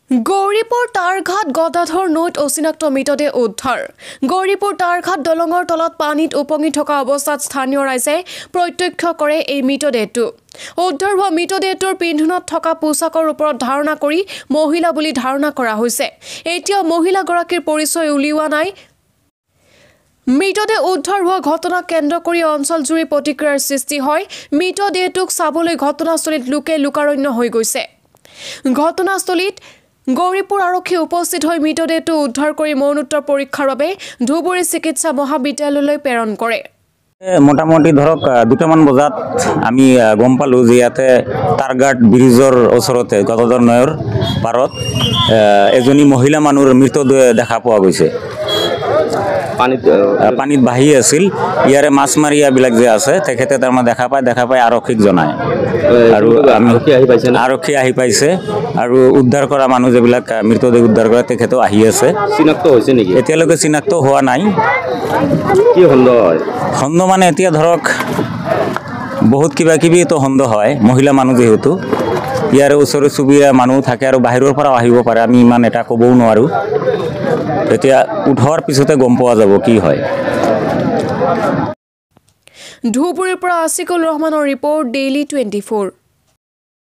গৌৰীপুৰ তাৰঘাট গদাধৰ নৈত অচিনাক্ত মৃতদেহ উদ্ধাৰ। গৌৰীপুৰ তাৰঘাট দলঙৰ তলত পানীত উপঙি থকা অৱস্থাত স্থানীয় ৰাইজে প্ৰত্যক্ষ কৰে এই মৃতদেহটো। উদ্ধাৰ হোৱা মৃতদেহটোৰ পিন্ধনত থকা পোছাকৰ ওপৰত ধাৰণা কৰি মহিলা বুলি ধাৰণা কৰা হৈছে। এতিয়া মহিলাগৰাকীৰ পৰিচয় উলিওৱা নাই। মৃতদেহ উদ্ধাৰ হোৱা ঘটনাক কেন্দ্ৰ কৰি অঞ্চলজুৰি প্ৰতিক্ৰিয়াৰ সৃষ্টি হয়। মৃতদেহটোক চাবলৈ ঘটনাস্থলীত লোকে লোকাৰণ্য হৈ গৈছে। ঘটনাস্থলীত গৌৰীপুৰ আৰক্ষী উপস্থিত হৈ মৃতদেহটো উদ্ধাৰ কৰি মৰণোত্তৰ পৰীক্ষাৰ বাবে ধুবুৰী চিকিৎসা মহাবিদ্যালয়লৈ প্ৰেৰণ কৰে। মোটামুটি ধৰক 2টামান বজাত আমি গম পালোঁ যে ইয়াতে তাৰঘাট ব্ৰিজৰ ওচৰতে গদাধৰ নৈৰ পাৰত এজনী মহিলা মানুহৰ মৃতদেহ দেখা পোৱা গৈছে। পানীত বাহি আছিল। ইয়াৰে মাছমাৰিয়াবিলাক যে আছে তেখেতে তাৰমানে দেখা পাই আৰক্ষীক জনায় আৰু আৰক্ষী আহি পাইছে আৰু উদ্ধাৰ কৰা মানুহ যিবিলাক মৃতদেহ উদ্ধাৰ কৰা তেখেতেও আহি আছে। চিনাক্ত হৈছে নেকি? এতিয়ালৈকে চিনাক্ত হোৱা নাই। কি সন্দেহ হয়? সন্দেহ মানে এতিয়া ধৰক বহুত কিবাকিবিতো সন্দেহ হয়। মহিলা মানুহ যিহেতু ইয়াৰে ওচৰে চুবুৰীয়া মানুহ থাকে আৰু বাহিৰৰ পৰাও আহিব পাৰে, আমি ইমান এটা ক'বও নোৱাৰোঁ। এতিয়া উঠোৱাৰ পিছতে গম পোৱা যাব কি হয়। ধুবুৰীৰ পৰা আছিকুল ৰহমানৰ ৰিপৰ্ট, ডেইলি 24।